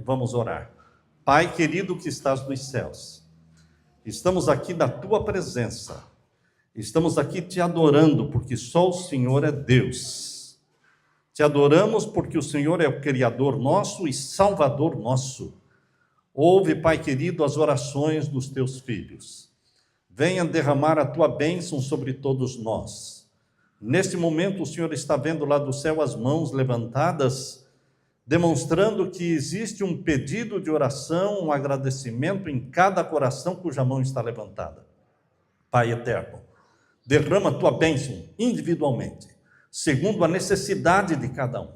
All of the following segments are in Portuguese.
Vamos orar. Pai querido que estás nos céus, estamos aqui na tua presença, estamos aqui te adorando, porque só o Senhor é Deus. Te adoramos porque o Senhor é o Criador nosso e Salvador nosso. Ouve, Pai querido, as orações dos teus filhos. Venha derramar a tua bênção sobre todos nós. Neste momento, o Senhor está vendo lá do céu as mãos levantadas, demonstrando que existe um pedido de oração, um agradecimento em cada coração cuja mão está levantada. Pai eterno, derrama a tua bênção individualmente, segundo a necessidade de cada um.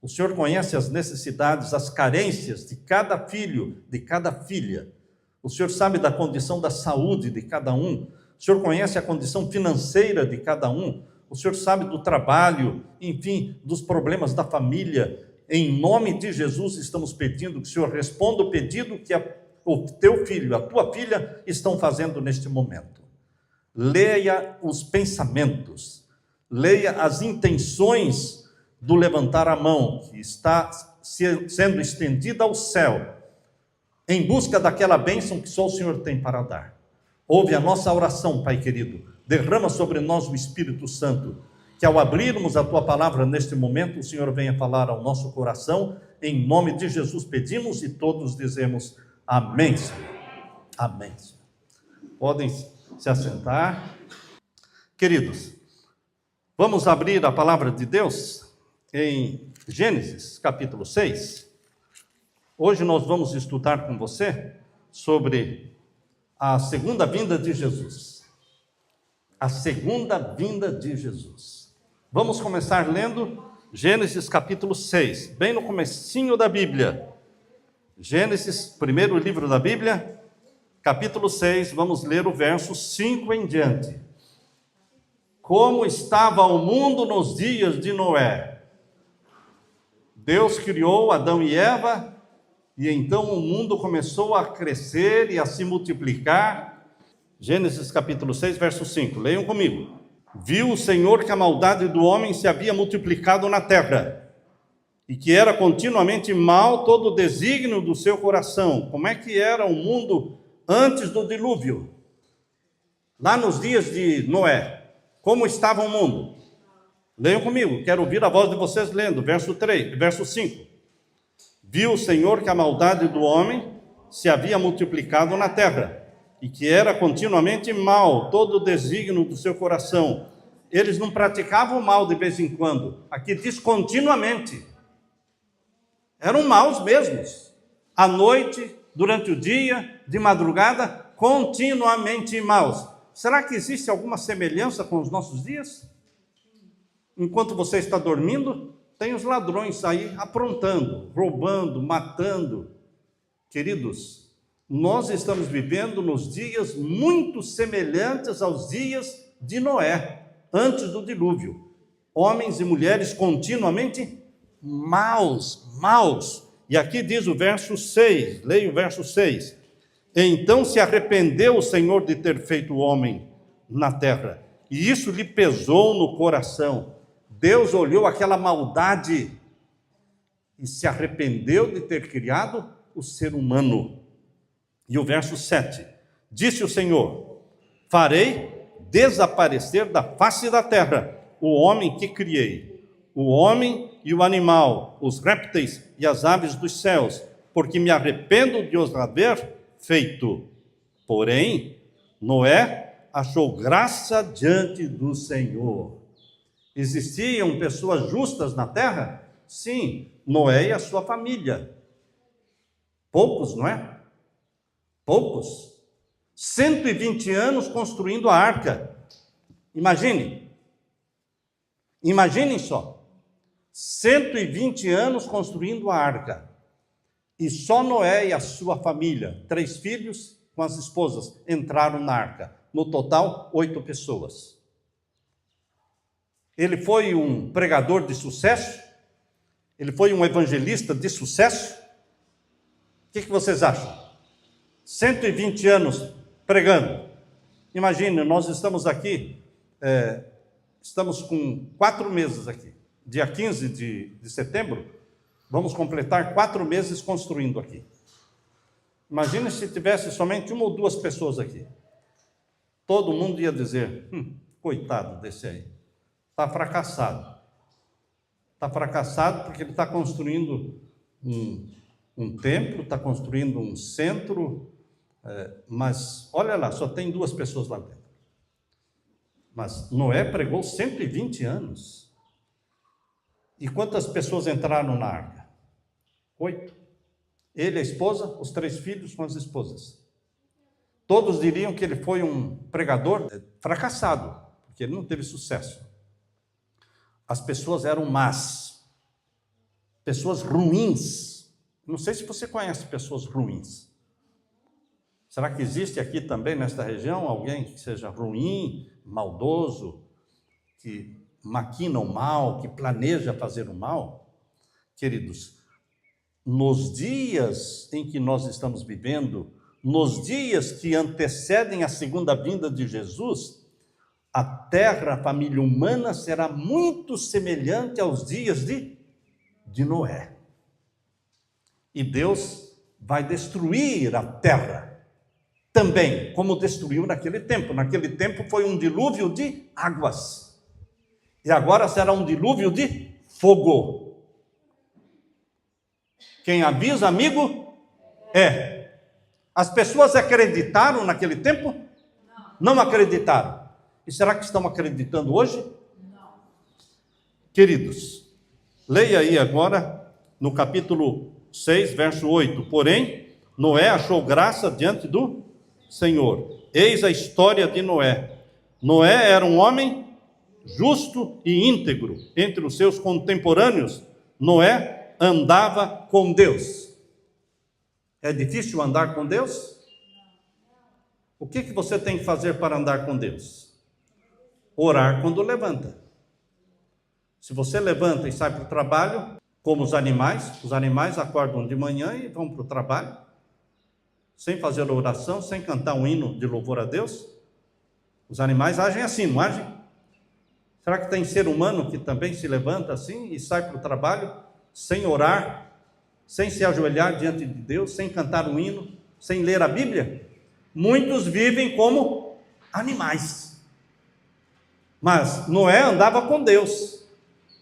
O Senhor conhece as necessidades, as carências de cada filho, de cada filha. O Senhor sabe da condição da saúde de cada um. O Senhor conhece a condição financeira de cada um. O Senhor sabe do trabalho, enfim, dos problemas da família. Em nome de Jesus, estamos pedindo que o Senhor responda o pedido que o teu filho, a tua filha estão fazendo neste momento. Leia os pensamentos, leia as intenções do levantar a mão, que está sendo estendida ao céu, em busca daquela bênção que só o Senhor tem para dar. Ouve a nossa oração, Pai querido, derrama sobre nós o Espírito Santo, que ao abrirmos a tua palavra neste momento, o Senhor venha falar ao nosso coração, em nome de Jesus pedimos e todos dizemos amém, Senhor. Amém, Senhor. Podem se assentar. Queridos, vamos abrir a palavra de Deus em Gênesis, capítulo 6. Hoje nós vamos estudar com você sobre a segunda vinda de Jesus. A segunda vinda de Jesus. Vamos começar lendo Gênesis capítulo 6, bem no comecinho da Bíblia. Gênesis, primeiro livro da Bíblia, capítulo 6, vamos ler o verso 5 em diante. Como estava o mundo nos dias de Noé? Deus criou Adão e Eva, e então o mundo começou a crescer e a se multiplicar. Gênesis capítulo 6, verso 5, leiam comigo. Viu o Senhor que a maldade do homem se havia multiplicado na terra, e que era continuamente mal todo o desígnio do seu coração. Como é que era o mundo antes do dilúvio? Lá nos dias de Noé, como estava o mundo? Leiam comigo, quero ouvir a voz de vocês lendo, verso 5. Viu o Senhor que a maldade do homem se havia multiplicado na terra, e que era continuamente mal todo o desígnio do seu coração. Eles não praticavam mal de vez em quando, aqui diz continuamente. Eram maus mesmos, à noite, durante o dia, de madrugada, continuamente maus. Será que existe alguma semelhança com os nossos dias? Enquanto você está dormindo, tem os ladrões aí aprontando, roubando, matando. Queridos, nós estamos vivendo nos dias muito semelhantes aos dias de Noé, antes do dilúvio. Homens e mulheres continuamente maus. E aqui diz o verso 6, leia o verso 6. Então se arrependeu o Senhor de ter feito o homem na terra, e isso lhe pesou no coração. Deus olhou aquela maldade e se arrependeu de ter criado o ser humano. E o verso 7, disse o Senhor, farei desaparecer da face da terra o homem que criei, o homem e o animal, os répteis e as aves dos céus, porque me arrependo de os haver feito. Porém, Noé achou graça diante do Senhor. Existiam pessoas justas na terra? Sim, Noé e a sua família. Poucos, não é? Poucos. 120 anos construindo a arca. Imaginem só. 120 anos construindo a arca. E só Noé e a sua família, 3 filhos com as esposas, entraram na arca. No total, 8 pessoas. Ele foi um pregador de sucesso? Ele foi um evangelista de sucesso? O que vocês acham? 120 anos pregando. Imagine, nós estamos aqui, estamos com 4 meses aqui. Dia 15 de setembro, Vamos completar 4 meses construindo aqui. Imagine se tivesse somente 1 ou 2 pessoas aqui. Todo mundo ia dizer, coitado desse aí, está fracassado. Está fracassado porque ele está construindo um templo, está construindo um centro, mas olha lá, só tem 2 pessoas lá dentro. Mas Noé pregou 120 anos. E quantas pessoas entraram na arca? 8. Ele, a esposa, os 3 filhos com as esposas. Todos diriam que ele foi um pregador fracassado, porque ele não teve sucesso. As pessoas eram más, pessoas ruins. Não sei se você conhece pessoas ruins. Será que existe aqui também, nesta região, alguém que seja ruim, maldoso, que maquina o mal, que planeja fazer o mal? Queridos, nos dias em que nós estamos vivendo, nos dias que antecedem a segunda vinda de Jesus, a terra, a família humana será muito semelhante aos dias de Noé. E Deus vai destruir a terra também, como destruiu naquele tempo. Naquele tempo foi um dilúvio de águas. E agora será um dilúvio de fogo. Quem avisa, amigo, é. As pessoas acreditaram naquele tempo? Não acreditaram. E será que estão acreditando hoje? Não. Queridos, leia aí agora no capítulo 6, verso 8. Porém, Noé achou graça diante do Senhor. Eis a história de Noé. Noé era um homem justo e íntegro. Entre os seus contemporâneos, Noé andava com Deus. É difícil andar com Deus? O que você tem que fazer para andar com Deus? Orar quando levanta. Se você levanta e sai para o trabalho, como os animais acordam de manhã e vão para o trabalho, sem fazer oração, sem cantar um hino de louvor a Deus. Os animais agem assim, não agem? Será que tem ser humano que também se levanta assim e sai para o trabalho, sem orar, sem se ajoelhar diante de Deus, sem cantar um hino, sem ler a Bíblia? Muitos vivem como animais. Mas Noé andava com Deus.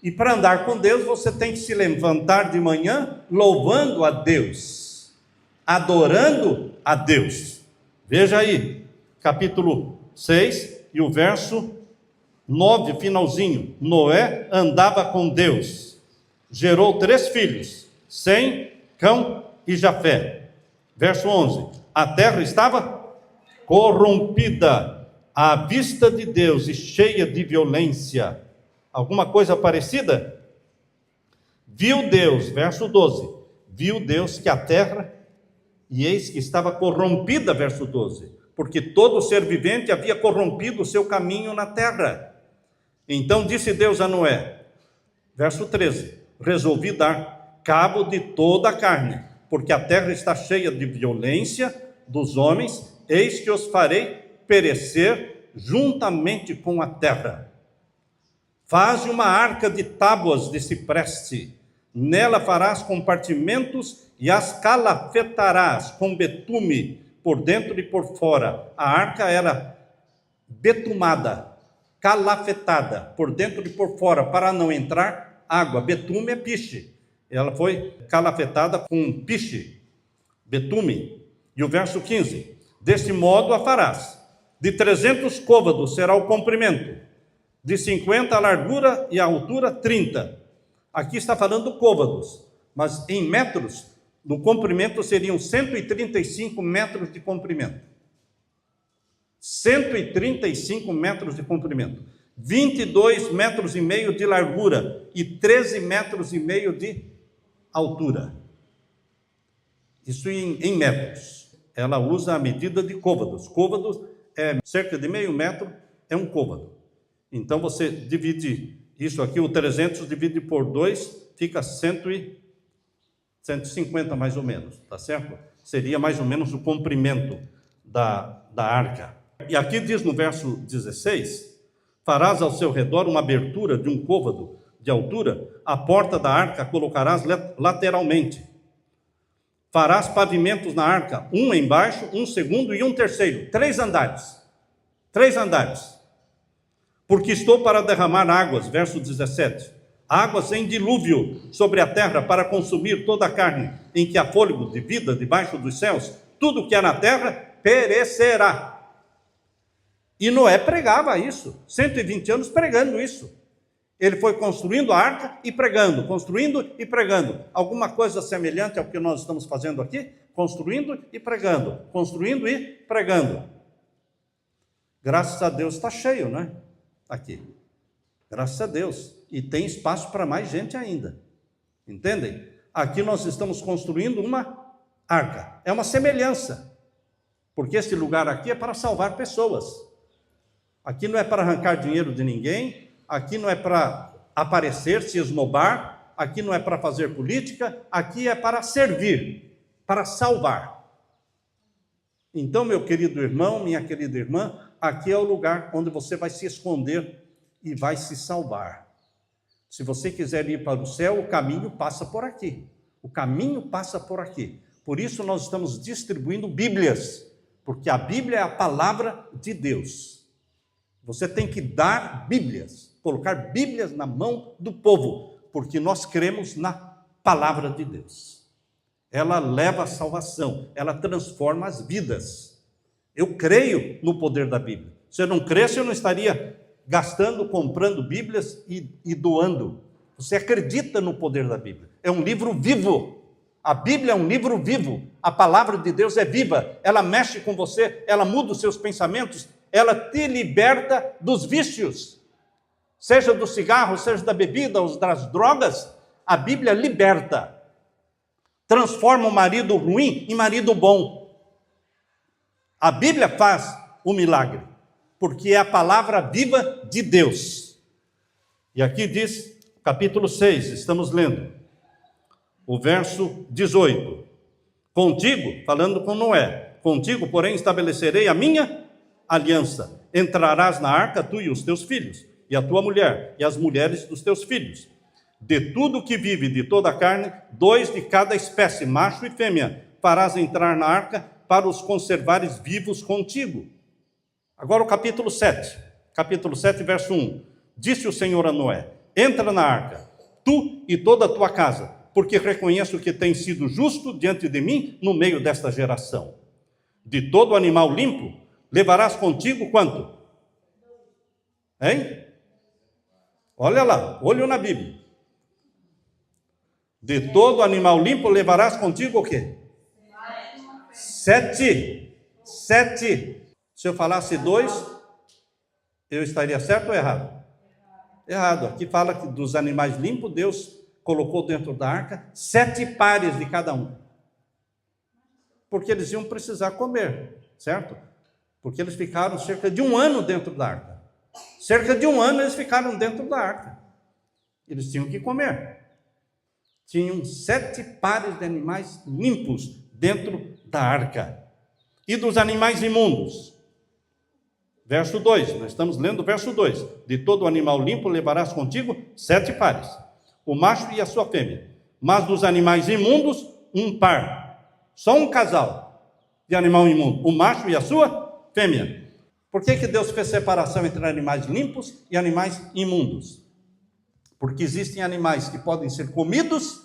E para andar com Deus, você tem que se levantar de manhã louvando a Deus, adorando a Deus. Veja aí, capítulo 6 e o verso 9, finalzinho. Noé andava com Deus, gerou 3 filhos, Sem, Cão e Jafé. Verso 11, a terra estava corrompida à vista de Deus e cheia de violência. Alguma coisa parecida? Viu Deus, verso 12, viu Deus que a terra, e eis que estava corrompida, verso 12, porque todo ser vivente havia corrompido o seu caminho na terra. Então disse Deus a Noé, verso 13, resolvi dar cabo de toda a carne, porque a terra está cheia de violência dos homens, eis que os farei perecer juntamente com a terra. Faze uma arca de tábuas de cipreste, nela farás compartimentos e as calafetarás com betume por dentro e por fora. A arca era betumada, calafetada por dentro e por fora, para não entrar água. Betume é piche. Ela foi calafetada com piche, betume. E o verso 15, deste modo a farás. De 300 côvados será o comprimento, de 50 a largura e a altura 30. Aqui está falando côvados, mas em metros, no comprimento seriam 135 metros de comprimento. 135 metros de comprimento, 22 metros e meio de largura e 13 metros e meio de altura. Isso em metros. Ela usa a medida de côvados. Côvados é cerca de meio metro, é um côvado. Então você divide isso aqui, o 300 divide por 2, fica 150 mais ou menos, tá certo? Seria mais ou menos o comprimento da arca. E aqui diz no verso 16, farás ao seu redor uma abertura de um côvado de altura, a porta da arca colocarás lateralmente. Farás pavimentos na arca, um embaixo, um segundo e um terceiro. 3 andares. 3 andares. Porque estou para derramar águas, verso 17. Águas em dilúvio sobre a terra para consumir toda a carne em que há fôlego de vida debaixo dos céus. Tudo que há na terra perecerá. E Noé pregava isso, 120 anos pregando isso. Ele foi construindo a arca e pregando, construindo e pregando. Alguma coisa semelhante ao que nós estamos fazendo aqui? Construindo e pregando, construindo e pregando. Graças a Deus está cheio, né? Aqui. Graças a Deus. E tem espaço para mais gente ainda. Entendem? Aqui nós estamos construindo uma arca. É uma semelhança. Porque esse lugar aqui é para salvar pessoas. Aqui não é para arrancar dinheiro de ninguém. Aqui não é para aparecer, se esnobar. Aqui não é para fazer política. Aqui é para servir, para salvar. Então, meu querido irmão, minha querida irmã, aqui é o lugar onde você vai se esconder e vai se salvar. Se você quiser ir para o céu, o caminho passa por aqui. O caminho passa por aqui. Por isso nós estamos distribuindo Bíblias, porque a Bíblia é a palavra de Deus. Você tem que dar Bíblias, colocar Bíblias na mão do povo, porque nós cremos na palavra de Deus. Ela leva a salvação, ela transforma as vidas. Eu creio no poder da Bíblia. Se eu não cresce, eu não estaria gastando, comprando Bíblias e doando. Você acredita no poder da Bíblia. É um livro vivo. A Bíblia é um livro vivo. A palavra de Deus é viva. Ela mexe com você, ela muda os seus pensamentos, ela te liberta dos vícios. Seja do cigarro, seja da bebida ou das drogas, a Bíblia liberta. Transforma o marido ruim em marido bom. A Bíblia faz o milagre, porque é a palavra viva de Deus. E aqui diz, capítulo 6, estamos lendo, o verso 18. Contigo, falando com Noé, contigo, porém, estabelecerei a minha aliança. Entrarás na arca, tu e os teus filhos, e a tua mulher, e as mulheres dos teus filhos. De tudo que vive, de toda a carne, 2 de cada espécie, macho e fêmea, farás entrar na arca para os conservares vivos contigo. Agora o capítulo 7, verso 1. Disse o Senhor a Noé, entra na arca, tu e toda a tua casa, porque reconheço que tens sido justo diante de mim no meio desta geração. De todo animal limpo, levarás contigo quanto? Hein? Olha lá, olho na Bíblia. De todo animal limpo, levarás contigo o quê? 7. Se eu falasse 2, eu estaria certo ou errado? Errado. Aqui fala que dos animais limpos, Deus colocou dentro da arca 7 pares de cada um. Porque eles iam precisar comer, certo? Porque eles ficaram cerca de 1 ano dentro da arca. Cerca de 1 ano eles ficaram dentro da arca. Eles tinham que comer. Tinham 7 pares de animais limpos dentro da arca. E dos animais imundos? Verso 2, nós estamos lendo o verso 2. De todo animal limpo levarás contigo 7 pares, o macho e a sua fêmea. Mas dos animais imundos, 1 par. Só um casal de animal imundo, o macho e a sua fêmea. Por que Deus fez separação entre animais limpos e animais imundos? Porque existem animais que podem ser comidos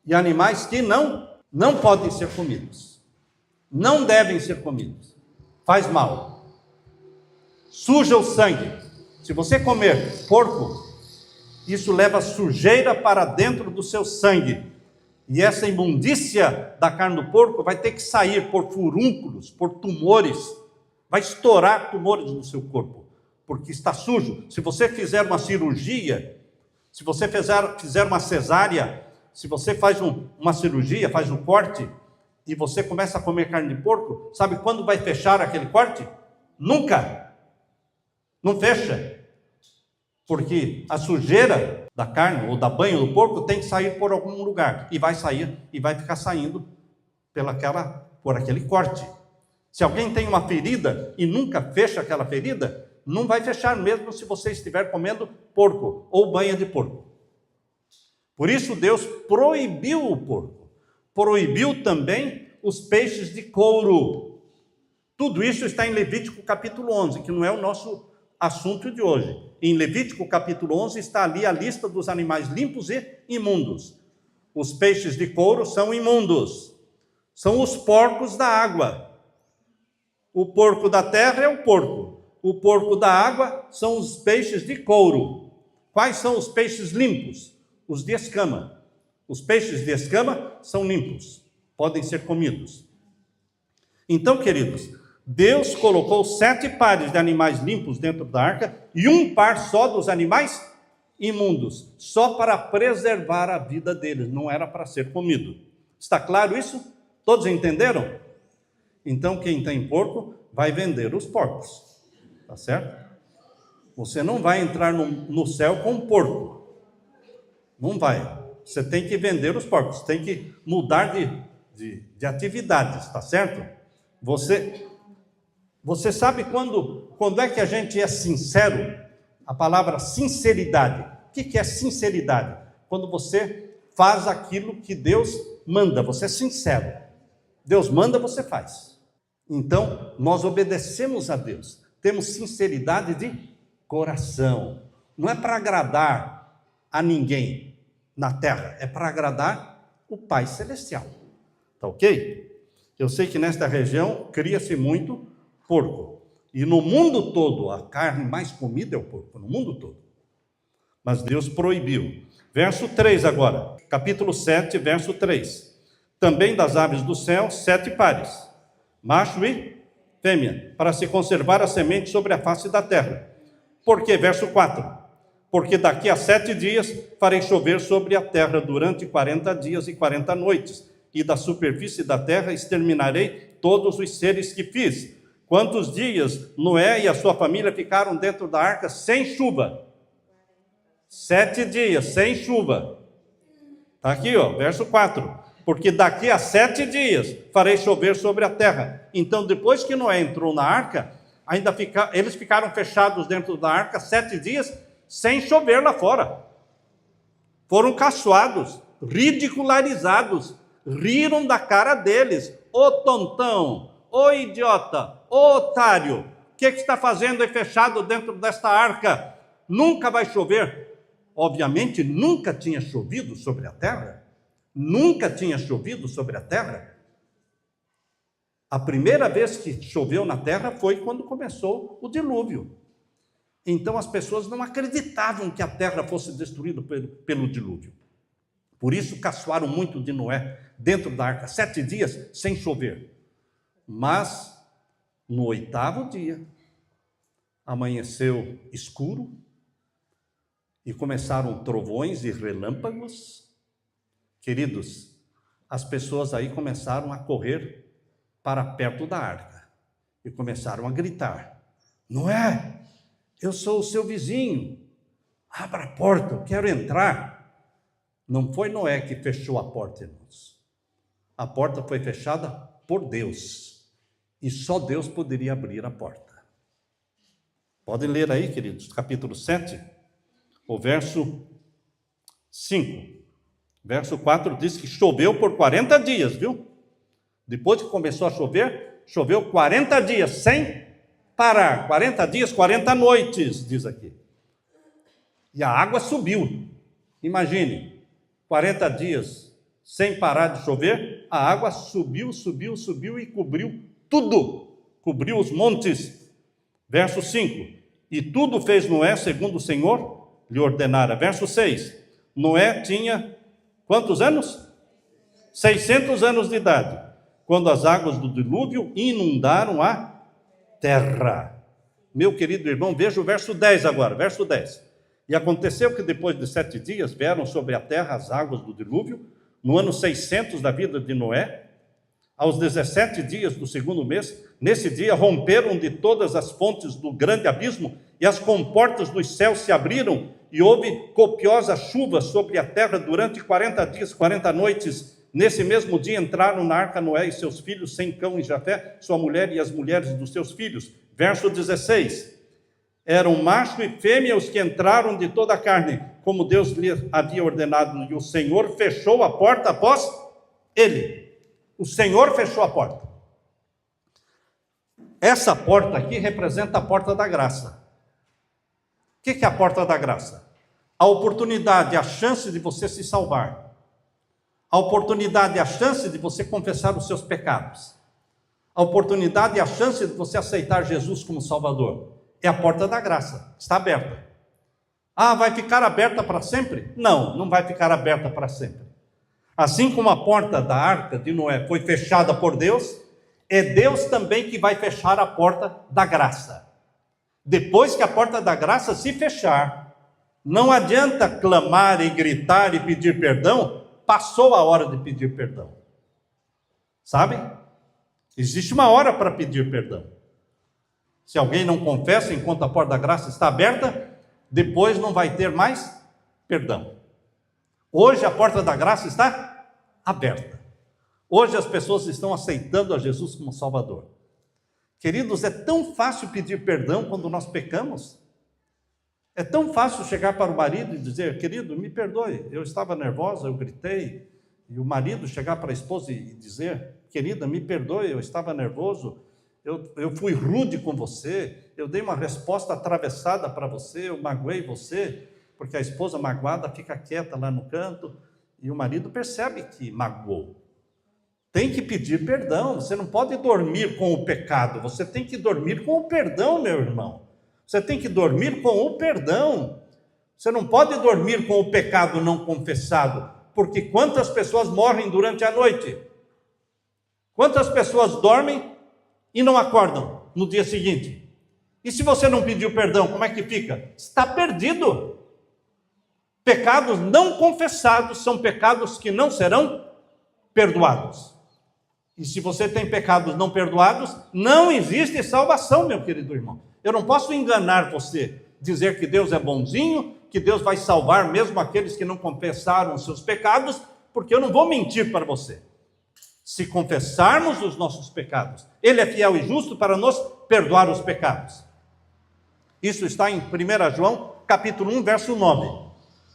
e animais que não podem ser comidos. Não devem ser comidos. Faz mal. Suja o sangue. Se você comer porco, isso leva sujeira para dentro do seu sangue. E essa imundícia da carne do porco vai ter que sair por furúnculos, por tumores. Vai estourar tumores no seu corpo, porque está sujo. Se você fizer uma cirurgia, se você fizer uma cesárea, se você faz uma cirurgia, faz um corte, e você começa a comer carne de porco, sabe quando vai fechar aquele corte? Nunca! Não fecha. Porque a sujeira da carne ou da banha do porco tem que sair por algum lugar. E vai sair, e vai ficar saindo por aquele corte. Se alguém tem uma ferida e nunca fecha aquela ferida, não vai fechar mesmo se você estiver comendo porco ou banha de porco. Por isso Deus proibiu o porco. Proibiu também os peixes de couro. Tudo isso está em Levítico capítulo 11, que não é o nosso assunto de hoje. Em Levítico capítulo 11 está ali a lista dos animais limpos e imundos. Os peixes de couro são imundos. São os porcos da água. O porco da terra é o porco. O porco da água são os peixes de couro. Quais são os peixes limpos? Os de escama. Os peixes de escama são limpos, podem ser comidos. Então, queridos, Deus colocou 7 pares de animais limpos dentro da arca e um par só dos animais imundos, só para preservar a vida deles, não era para ser comido. Está claro isso? Todos entenderam? Então, quem tem porco vai vender os porcos, tá certo? Você não vai entrar no céu com porco. Não vai. Você tem que vender os porcos, tem que mudar de atividades, tá certo? Você sabe quando é que a gente é sincero? A palavra sinceridade. O que é sinceridade? Quando você faz aquilo que Deus manda, você é sincero. Deus manda, você faz. Então, nós obedecemos a Deus. Temos sinceridade de coração. Não é para agradar a ninguém na terra, é para agradar o Pai Celestial. Tá ok? Eu sei que nesta região cria-se muito porco. E no mundo todo, a carne mais comida é o porco, no mundo todo. Mas Deus proibiu. Verso 3 agora, capítulo 7, verso 3. Também das aves do céu, 7 pares, macho e fêmea, para se conservar a semente sobre a face da terra. Por quê? Verso 4. Porque daqui a 7 dias farei chover sobre a terra durante 40 dias e 40 noites, e da superfície da terra exterminarei todos os seres que fiz. Quantos dias Noé e a sua família ficaram dentro da arca sem chuva? 7 dias, sem chuva. Está aqui, ó, verso 4. Porque daqui a 7 dias farei chover sobre a terra. Então, depois que Noé entrou na arca, eles ficaram fechados dentro da arca 7 dias, sem chover lá fora. Foram caçoados, ridicularizados, riram da cara deles. Ô tontão, ô idiota, ô otário, o que está fazendo aí fechado dentro desta arca? Nunca vai chover. Obviamente, nunca tinha chovido sobre a terra. Nunca tinha chovido sobre a terra. A primeira vez que choveu na terra foi quando começou o dilúvio. Então as pessoas não acreditavam que a terra fosse destruída pelo dilúvio. Por isso caçoaram muito de Noé dentro da arca, 7 dias sem chover. Mas no 8º dia, amanheceu escuro e começaram trovões e relâmpagos. Queridos, as pessoas aí começaram a correr para perto da arca e começaram a gritar: Noé, eu sou o seu vizinho, abra a porta, eu quero entrar. Não foi Noé que fechou a porta, irmãos. A porta foi fechada por Deus, e só Deus poderia abrir a porta. Podem ler aí, queridos, capítulo 7, o verso 5. Verso 4 diz que choveu por 40 dias, viu? Depois que começou a chover, choveu 40 dias, sem parar. 40 dias, 40 noites, diz aqui. E a água subiu. Imagine, 40 dias sem parar de chover, a água subiu e cobriu tudo. Cobriu os montes. Verso 5. E tudo fez Noé segundo o Senhor lhe ordenara. Verso 6. Noé tinha quantos anos? 600 anos de idade, quando as águas do dilúvio inundaram a terra. Meu querido irmão, veja o verso 10 agora, verso 10. E aconteceu que depois de 7 dias vieram sobre a terra as águas do dilúvio, no ano 600 da vida de Noé, aos 17 dias do 2º mês. Nesse dia romperam de todas as fontes do grande abismo, e as comportas dos céus se abriram, e houve copiosa chuva sobre a terra durante 40 dias, 40 noites. Nesse mesmo dia entraram na arca Noé e seus filhos, Sem, Cão e Jafé, sua mulher e as mulheres dos seus filhos. Verso 16. Eram macho e fêmea os que entraram de toda a carne, como Deus lhe havia ordenado, e o Senhor fechou a porta após ele. O Senhor fechou a porta. Essa porta aqui representa a porta da graça. O que é a porta da graça? A oportunidade, a chance de você se salvar. A oportunidade, a chance de você confessar os seus pecados. A oportunidade e a chance de você aceitar Jesus como Salvador. É a porta da graça, está aberta. Ah, vai ficar aberta para sempre? Não, não vai ficar aberta para sempre. Assim como a porta da arca de Noé foi fechada por Deus, é Deus também que vai fechar a porta da graça. Depois que a porta da graça se fechar, não adianta clamar e gritar e pedir perdão, passou a hora de pedir perdão. Sabe? Existe uma hora para pedir perdão. Se alguém não confessa enquanto a porta da graça está aberta, depois não vai ter mais perdão. Hoje a porta da graça está aberta. Hoje as pessoas estão aceitando a Jesus como Salvador. Queridos, é tão fácil pedir perdão quando nós pecamos. É tão fácil chegar para o marido e dizer: querido, me perdoe, eu estava nervosa, eu gritei. E o marido chegar para a esposa e dizer: querida, me perdoe, eu estava nervoso, eu fui rude com você, eu dei uma resposta atravessada para você, eu magoei você, porque a esposa magoada fica quieta lá no canto, e o marido percebe que magoou. Tem que pedir perdão, você não pode dormir com o pecado, você tem que dormir com o perdão, meu irmão. Você tem que dormir com o perdão. Você não pode dormir com o pecado não confessado, porque quantas pessoas morrem durante a noite? Quantas pessoas dormem e não acordam no dia seguinte? E se você não pediu perdão, como é que fica? Está perdido. Pecados não confessados são pecados que não serão perdoados. E se você tem pecados não perdoados, não existe salvação, meu querido irmão. Eu não posso enganar você, dizer que Deus é bonzinho, que Deus vai salvar mesmo aqueles que não confessaram os seus pecados, porque eu não vou mentir para você. Se confessarmos os nossos pecados, Ele é fiel e justo para nos perdoar os pecados. Isso está em 1 João, capítulo 1, verso 9.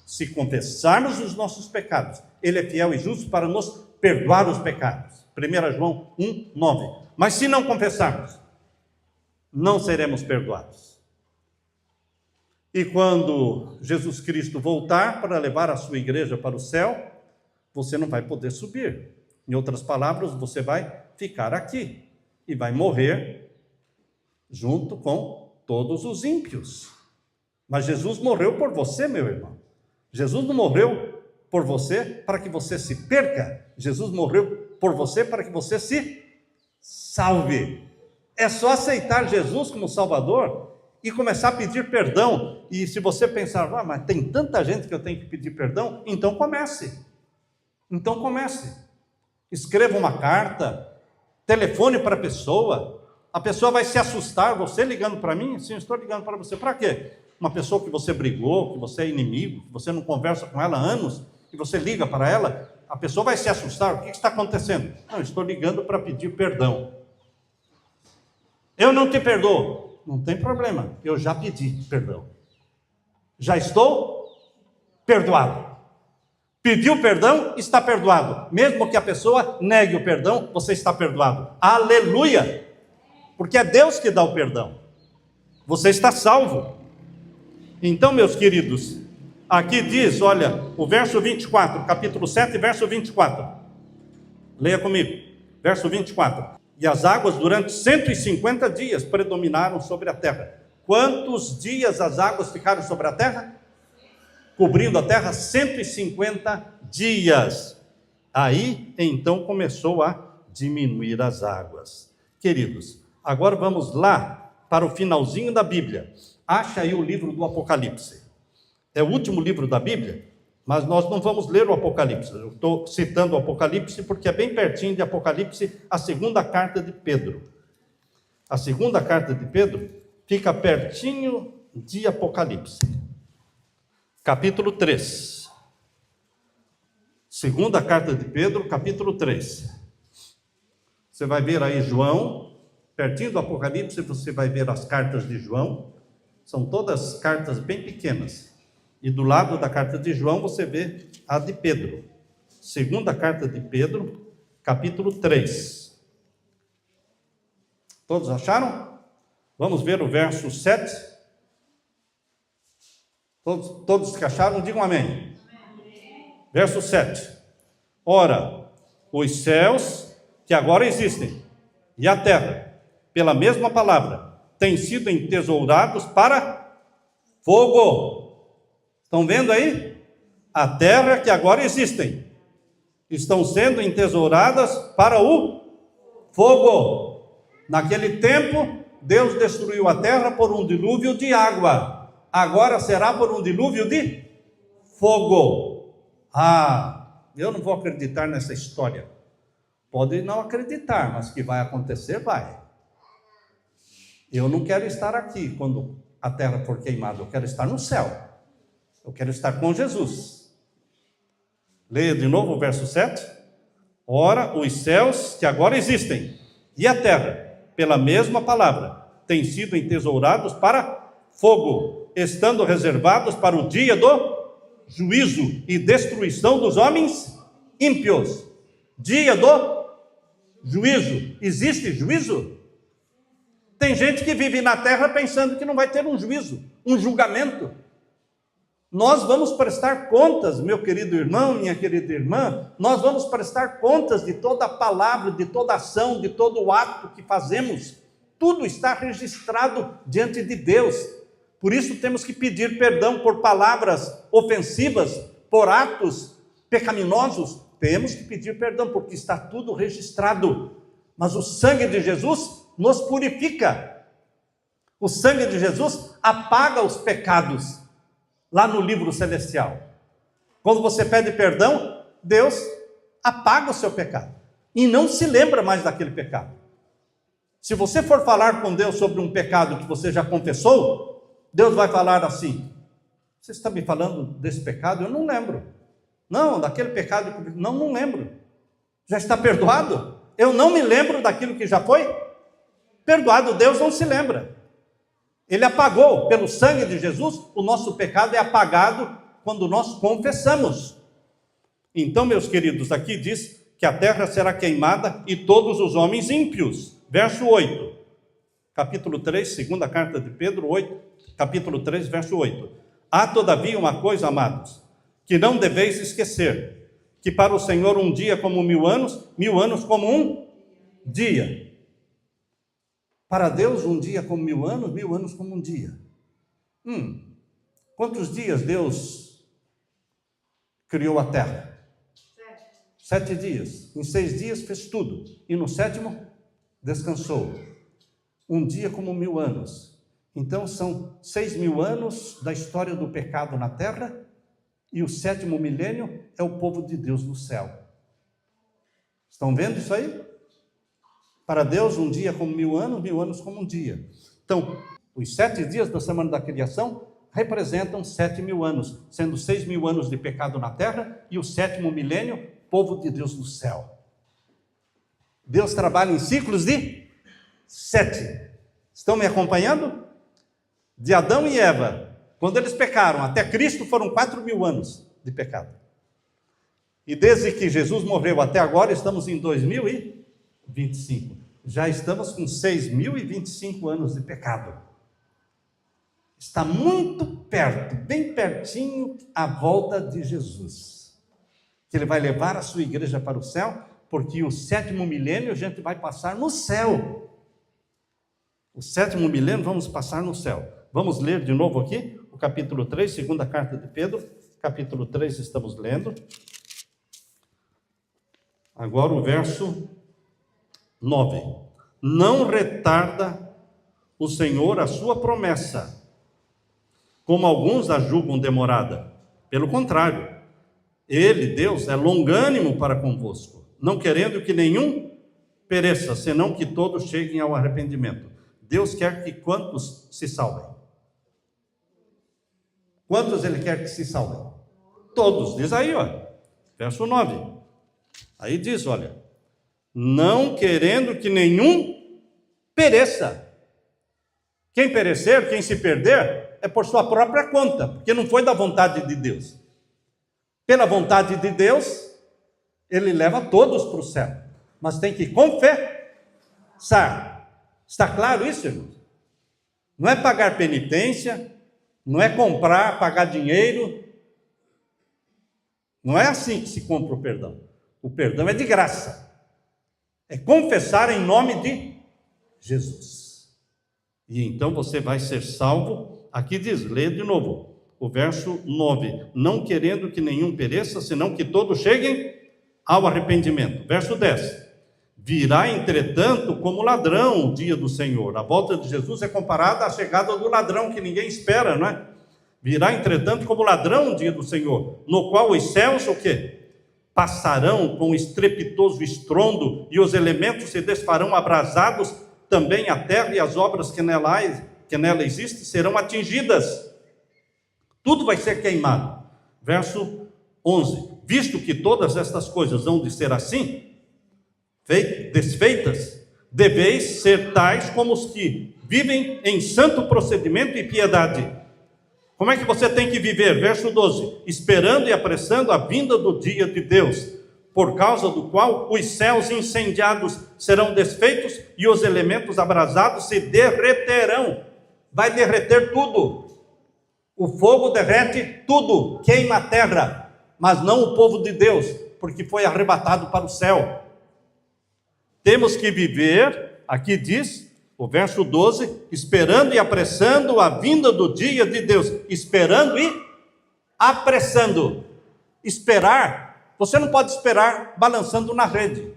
Se confessarmos os nossos pecados, Ele é fiel e justo para nos perdoar os pecados. 1 João 1, 9. Mas se não confessarmos, não seremos perdoados. E quando Jesus Cristo voltar para levar a sua igreja para o céu, você não vai poder subir. Em outras palavras, você vai ficar aqui e vai morrer junto com todos os ímpios. Mas Jesus morreu por você, meu irmão. Jesus não morreu por você para que você se perca. Jesus morreu por você para que você se salve. É só aceitar Jesus como Salvador e começar a pedir perdão. E se você pensar: mas tem tanta gente que eu tenho que pedir perdão, então comece. Então comece. Escreva uma carta, telefone para a pessoa vai se assustar. Você ligando para mim? Sim, eu estou ligando para você. Para quê? Uma pessoa que você brigou, que você é inimigo, que você não conversa com ela há anos, e você liga para ela, a pessoa vai se assustar. O que está acontecendo? Não, eu estou ligando para pedir perdão. Eu não te perdoo. Não tem problema, eu já pedi perdão. Já estou perdoado. Pediu perdão, está perdoado. Mesmo que a pessoa negue o perdão, você está perdoado. Aleluia! Porque é Deus que dá o perdão. Você está salvo. Então, meus queridos, aqui diz, olha, o verso 24, capítulo 7, verso 24. Leia comigo, verso 24. E as águas durante 150 dias predominaram sobre a terra. Quantos dias as águas ficaram sobre a terra? Cobrindo a terra 150 dias. Aí, então, começou a diminuir as águas. Queridos, agora vamos lá para o finalzinho da Bíblia. Acha aí o livro do Apocalipse. É o último livro da Bíblia, mas nós não vamos ler o Apocalipse. Eu estou citando o Apocalipse porque é bem pertinho de Apocalipse a segunda carta de Pedro. A segunda carta de Pedro fica pertinho de Apocalipse. Capítulo 3. Segunda carta de Pedro, capítulo 3. Você vai ver aí João, pertinho do Apocalipse, você vai ver as cartas de João. São todas cartas bem pequenas. E do lado da carta de João você vê a de Pedro. Segunda carta de Pedro, capítulo 3. Todos acharam? Vamos ver o verso 7. Todos que acharam, digam amém. Verso 7. Ora, os céus que agora existem e a terra, pela mesma palavra, têm sido entesourados para fogo. Estão vendo aí? A terra que agora existem estão sendo entesouradas para o fogo. Naquele tempo, Deus destruiu a terra por um dilúvio de água. Agora será por um dilúvio de fogo. Eu não vou acreditar nessa história. Pode não acreditar, mas que vai acontecer, vai. Eu não quero estar aqui quando a terra for queimada. Eu quero estar no céu. Eu quero estar com Jesus. Leia de novo o verso 7. Ora, os céus que agora existem e a terra, pela mesma palavra, têm sido entesourados para fogo, estando reservados para o dia do juízo e destruição dos homens ímpios. Dia do juízo. Existe juízo? Tem gente que vive na terra pensando que não vai ter um juízo, um julgamento. Nós vamos prestar contas, meu querido irmão, minha querida irmã, nós vamos prestar contas de toda a palavra, de toda ação, de todo o ato que fazemos. Tudo está registrado diante de Deus. Por isso temos que pedir perdão por palavras ofensivas, por atos pecaminosos. Temos que pedir perdão, porque está tudo registrado. Mas o sangue de Jesus nos purifica. O sangue de Jesus apaga os pecados. Lá no livro celestial. Quando você pede perdão, Deus apaga o seu pecado. E não se lembra mais daquele pecado. Se você for falar com Deus sobre um pecado que você já confessou, Deus vai falar assim: você está me falando desse pecado? Eu não lembro. Não, daquele pecado, não lembro. Já está perdoado? Eu não me lembro daquilo que já foi perdoado. Deus não se lembra. Ele apagou, pelo sangue de Jesus, o nosso pecado é apagado quando nós confessamos. Então, meus queridos, aqui diz que a terra será queimada e todos os homens ímpios. Verso 8, capítulo 3, segunda carta de Pedro, 8, capítulo 3, verso 8. Há todavia uma coisa, amados, que não deveis esquecer, que para o Senhor um dia como 1000 anos como um dia. Para Deus, um dia como 1000 anos, 1000 anos como um dia. Quantos dias Deus criou a terra? 7 dias. Em 6 dias fez tudo. E no 7º, descansou. Um dia como 1000 anos. Então, são 6.000 anos da história do pecado na terra. E o 7º milênio é o povo de Deus no céu. Estão vendo isso aí? Para Deus, um dia como 1000 anos, 1000 anos como um dia. Então, os 7 dias da semana da criação representam 7.000 anos, sendo 6.000 anos de pecado na terra e o 7º milênio, povo de Deus no céu. Deus trabalha em ciclos de 7. Estão me acompanhando? De Adão e Eva, quando eles pecaram, até Cristo foram 4.000 anos de pecado. E desde que Jesus morreu até agora, estamos em 2025. Já estamos com 6.025 anos de pecado. Está muito perto, bem pertinho, a volta de Jesus. Que Ele vai levar a sua igreja para o céu, porque o 7º milênio a gente vai passar no céu. O 7º milênio vamos passar no céu. Vamos ler de novo aqui, o capítulo 3, segunda carta de Pedro, capítulo 3 estamos lendo. Agora o verso 9. Não retarda o Senhor a sua promessa, como alguns a julgam demorada. Pelo contrário, Ele, Deus, é longânimo para convosco, não querendo que nenhum pereça, senão que todos cheguem ao arrependimento. Deus quer que quantos se salvem? Quantos Ele quer que se salvem? Todos. Diz aí, olha, verso 9. Aí diz, olha, não querendo que nenhum pereça. Quem perecer, quem se perder, é por sua própria conta, porque não foi da vontade de Deus. Pela vontade de Deus, ele leva todos para o céu, mas tem que confessar. Está claro isso, irmãos? Não é pagar penitência, não é comprar, pagar dinheiro. Não é assim que se compra o perdão. O perdão é de graça. É confessar em nome de Jesus. E então você vai ser salvo. Aqui diz, lê de novo, o verso 9. Não querendo que nenhum pereça, senão que todos cheguem ao arrependimento. Verso 10. Virá, entretanto, como ladrão o dia do Senhor. A volta de Jesus é comparada à chegada do ladrão, que ninguém espera, não é? Virá, entretanto, como ladrão o dia do Senhor, no qual os céus, o quê? Passarão com estrepitoso estrondo, e os elementos se desfarão abrasados, também a terra e as obras que nela existem serão atingidas. Tudo vai ser queimado. Verso 11. Visto que todas estas coisas hão de ser assim, desfeitas, deveis ser tais como os que vivem em santo procedimento e piedade. Como é que você tem que viver? Verso 12. Esperando e apressando a vinda do dia de Deus, por causa do qual os céus incendiados serão desfeitos e os elementos abrasados se derreterão. Vai derreter tudo. O fogo derrete tudo, queima a terra, mas não o povo de Deus, porque foi arrebatado para o céu. Temos que viver, aqui diz, o verso 12, esperando e apressando a vinda do dia de Deus. Esperando e apressando. Esperar, você não pode esperar balançando na rede.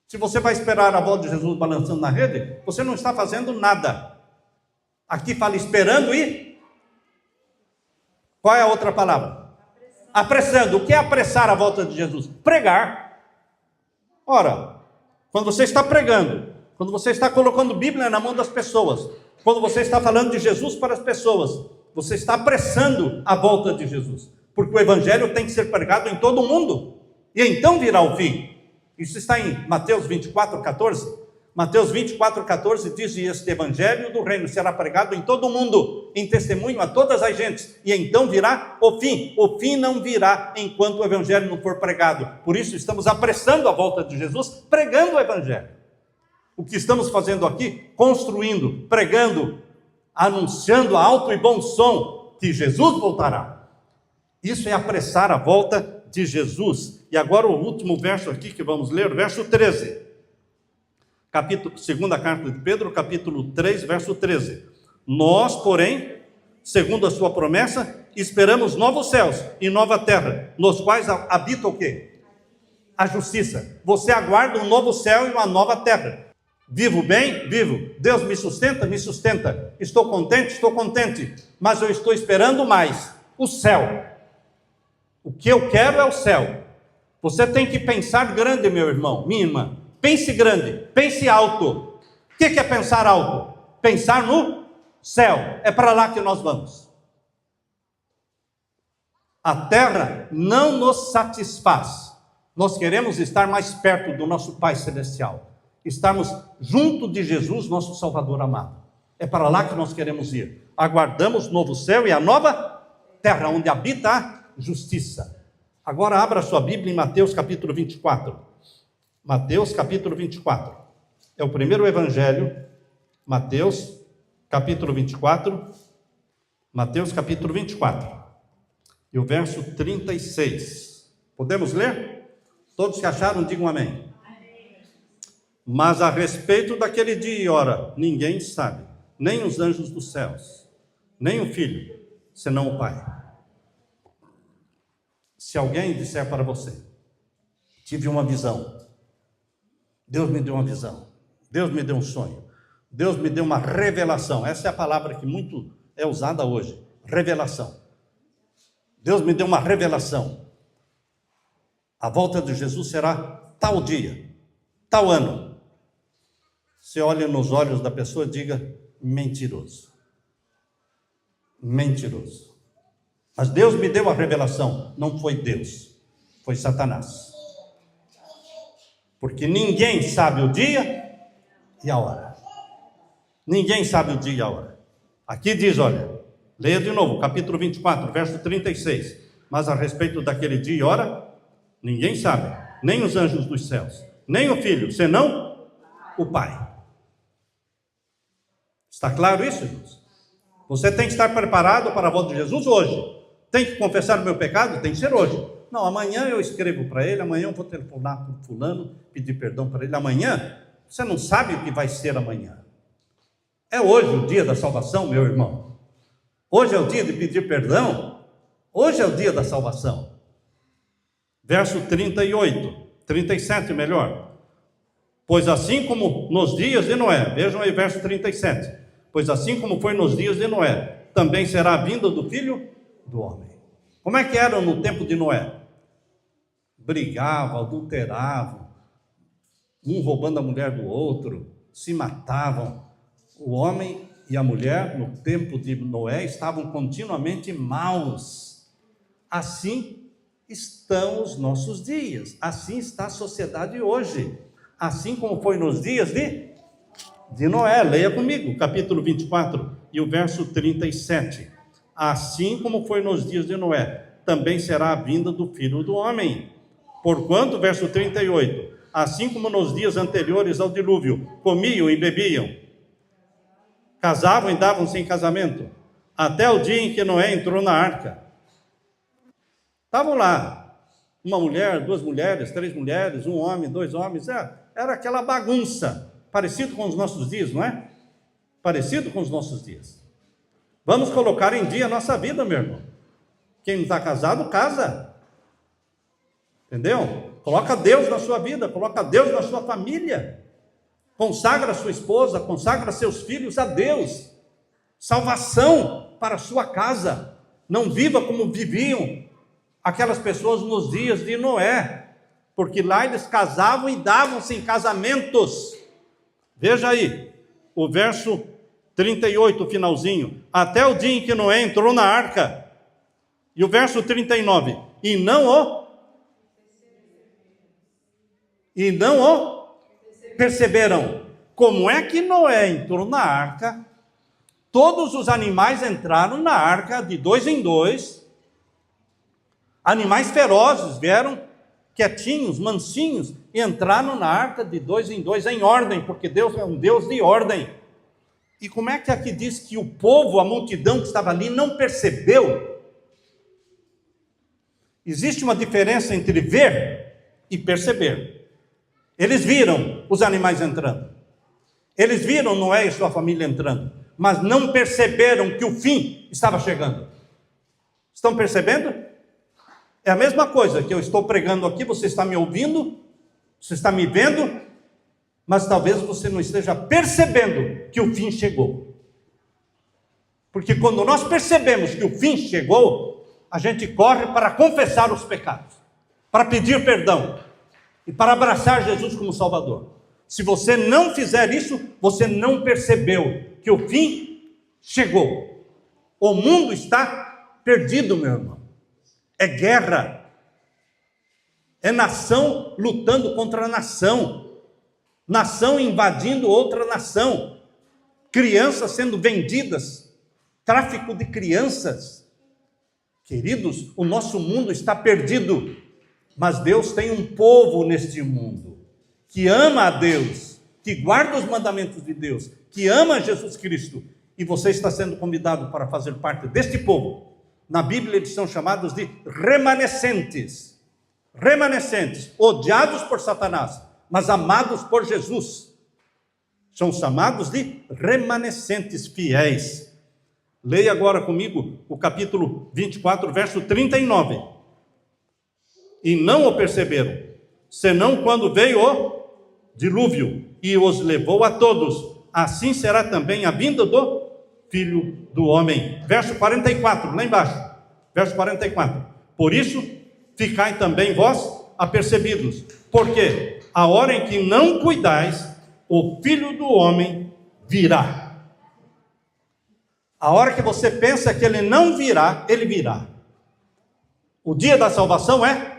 Se você vai esperar a volta de Jesus balançando na rede, você não está fazendo nada. Aqui fala esperando e... Qual é a outra palavra? Apressando. O que é apressar a volta de Jesus? Pregar. Ora, quando você está pregando, quando você está colocando Bíblia na mão das pessoas, quando você está falando de Jesus para as pessoas, você está apressando a volta de Jesus, porque o Evangelho tem que ser pregado em todo o mundo, e então virá o fim. Isso está em Mateus 24, 14. Mateus 24, 14 diz, e este Evangelho do reino será pregado em todo o mundo, em testemunho a todas as gentes, e então virá o fim. O fim não virá enquanto o Evangelho não for pregado. Por isso estamos apressando a volta de Jesus, pregando o Evangelho. O que estamos fazendo aqui? Construindo, pregando, anunciando a alto e bom som que Jesus voltará. Isso é apressar a volta de Jesus. E agora o último verso aqui que vamos ler, verso 13. Segunda carta de Pedro, capítulo 3, verso 13. Nós, porém, segundo a sua promessa, esperamos novos céus e nova terra, nos quais habita o quê? A justiça. Você aguarda um novo céu e uma nova terra. Vivo bem? Vivo. Deus me sustenta? Me sustenta. Estou contente? Estou contente. Mas eu estou esperando mais. O céu. O que eu quero é o céu. Você tem que pensar grande, meu irmão, minha irmã. Pense grande, pense alto. O que é pensar alto? Pensar no céu. É para lá que nós vamos. A terra não nos satisfaz. Nós queremos estar mais perto do nosso Pai Celestial. Estarmos junto de Jesus, nosso Salvador amado. É para lá que nós queremos ir. Aguardamos o novo céu e a nova terra, onde habita a justiça. Agora abra sua Bíblia em Mateus capítulo 24. Mateus capítulo 24. É o primeiro evangelho. Mateus capítulo 24. Mateus capítulo 24. E o verso 36. Podemos ler? Todos que acharam, digam amém. Mas a respeito daquele dia e hora, ninguém sabe, nem os anjos dos céus, nem o Filho, senão o Pai. Se alguém disser para você, tive uma visão, Deus me deu uma visão, Deus me deu um sonho, Deus me deu uma revelação, essa é a palavra que muito é usada hoje, revelação. Deus me deu uma revelação. A volta de Jesus será tal dia, tal ano. Você olha nos olhos da pessoa e diga, mentiroso. Mentiroso. Mas Deus me deu a revelação. Não foi Deus, foi Satanás. Porque ninguém sabe o dia e a hora. Ninguém sabe o dia e a hora. Aqui diz, olha, leia de novo, capítulo 24, verso 36. Mas a respeito daquele dia e hora, ninguém sabe, nem os anjos dos céus, nem o Filho, senão o Pai. Está claro isso, irmãos? Você tem que estar preparado para a volta de Jesus hoje. Tem que confessar o meu pecado? Tem que ser hoje. Não, amanhã eu escrevo para ele, amanhã eu vou telefonar para o fulano, pedir perdão para ele. Amanhã, você não sabe o que vai ser amanhã. É hoje o dia da salvação, meu irmão. Hoje é o dia de pedir perdão. Hoje é o dia da salvação. Verso 37 melhor. Pois assim como nos dias de Noé, vejam aí verso 37. Pois assim como foi nos dias de Noé, também será a vinda do Filho do Homem. Como é que era no tempo de Noé? Brigavam, adulteravam, um roubando a mulher do outro, se matavam. O homem e a mulher, no tempo de Noé, estavam continuamente maus. Assim estão os nossos dias, assim está a sociedade hoje, assim como foi nos dias de Noé. Leia comigo, capítulo 24 e o verso 37. Assim como foi nos dias de Noé, também será a vinda do Filho do Homem. Porquanto, verso 38, assim como nos dias anteriores ao dilúvio, comiam e bebiam, casavam e davam-se em casamento, até o dia em que Noé entrou na arca. Estavam lá, uma mulher, duas mulheres, três mulheres, um homem, dois homens, era aquela bagunça, parecido com os nossos dias, não é? Parecido com os nossos dias. Vamos colocar em dia a nossa vida, meu irmão. Quem não está casado, casa. Entendeu? Coloca Deus na sua vida, coloca Deus na sua família. Consagra sua esposa, consagra seus filhos a Deus. Salvação para a sua casa. Não viva como viviam aquelas pessoas nos dias de Noé. Porque lá eles casavam e davam-se em casamentos. Veja aí, o verso 38, finalzinho. Até o dia em que Noé entrou na arca. E o verso 39. E não o perceberam. Como é que Noé entrou na arca? Todos os animais entraram na arca de dois em dois. Animais ferozes vieram quietinhos, mansinhos, e entraram na arca de dois em dois, em ordem, porque Deus é um Deus de ordem. E como é que aqui diz que o povo, a multidão que estava ali, não percebeu? Existe uma diferença entre ver e perceber. Eles viram os animais entrando. Eles viram Noé e sua família entrando, mas não perceberam que o fim estava chegando. Estão percebendo? É a mesma coisa que eu estou pregando aqui, você está me ouvindo, você está me vendo, mas talvez você não esteja percebendo que o fim chegou. Porque quando nós percebemos que o fim chegou, a gente corre para confessar os pecados, para pedir perdão e para abraçar Jesus como Salvador. Se você não fizer isso, você não percebeu que o fim chegou. O mundo está perdido, meu irmão. É guerra. É nação lutando contra nação. Nação invadindo outra nação. Crianças sendo vendidas. Tráfico de crianças. Queridos, o nosso mundo está perdido. Mas Deus tem um povo neste mundo que ama a Deus, que guarda os mandamentos de Deus, que ama Jesus Cristo. E você está sendo convidado para fazer parte deste povo. Na Bíblia eles são chamados de remanescentes. Remanescentes, odiados por Satanás, mas amados por Jesus. São chamados de remanescentes fiéis. Leia agora comigo o capítulo 24, verso 39. E não o perceberam, senão quando veio o dilúvio e os levou a todos. Assim será também a vinda do Filho do Homem. Verso 44, lá embaixo. Verso 44. Por isso, ficai também vós apercebidos, porque a hora em que não cuidais, o Filho do Homem virá. A hora que você pensa que ele não virá, ele virá. O dia da salvação é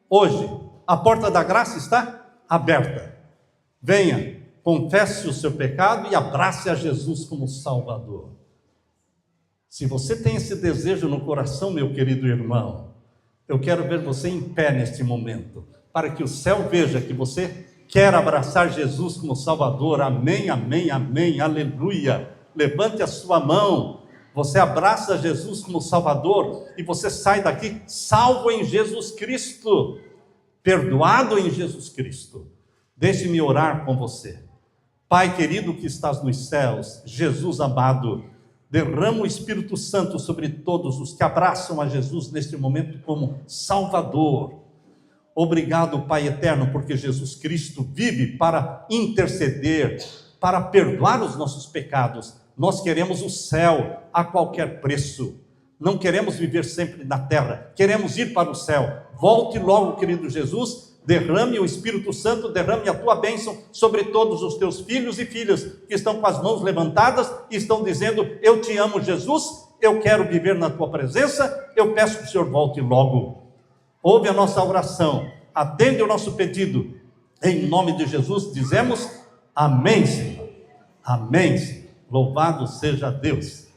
hoje. A porta da graça está aberta. Venha, confesse o seu pecado e abrace a Jesus como Salvador. Se você tem esse desejo no coração, meu querido irmão, eu quero ver você em pé neste momento, para que o céu veja que você quer abraçar Jesus como Salvador. Amém, amém, amém, aleluia. Levante a sua mão. Você abraça Jesus como Salvador e você sai daqui salvo em Jesus Cristo, perdoado em Jesus Cristo. Deixe-me orar com você. Pai querido que estás nos céus, Jesus amado, derrama o Espírito Santo sobre todos os que abraçam a Jesus neste momento como Salvador. Obrigado, Pai eterno, porque Jesus Cristo vive para interceder, para perdoar os nossos pecados. Nós queremos o céu a qualquer preço. Não queremos viver sempre na terra, queremos ir para o céu. Volte logo, querido Jesus, derrame o Espírito Santo, derrame a tua bênção sobre todos os teus filhos e filhas que estão com as mãos levantadas e estão dizendo: eu te amo, Jesus, eu quero viver na tua presença, eu peço que o Senhor volte logo. Ouve a nossa oração, atende o nosso pedido, em nome de Jesus dizemos amém, Senhor, amém, Senhor. Louvado seja Deus.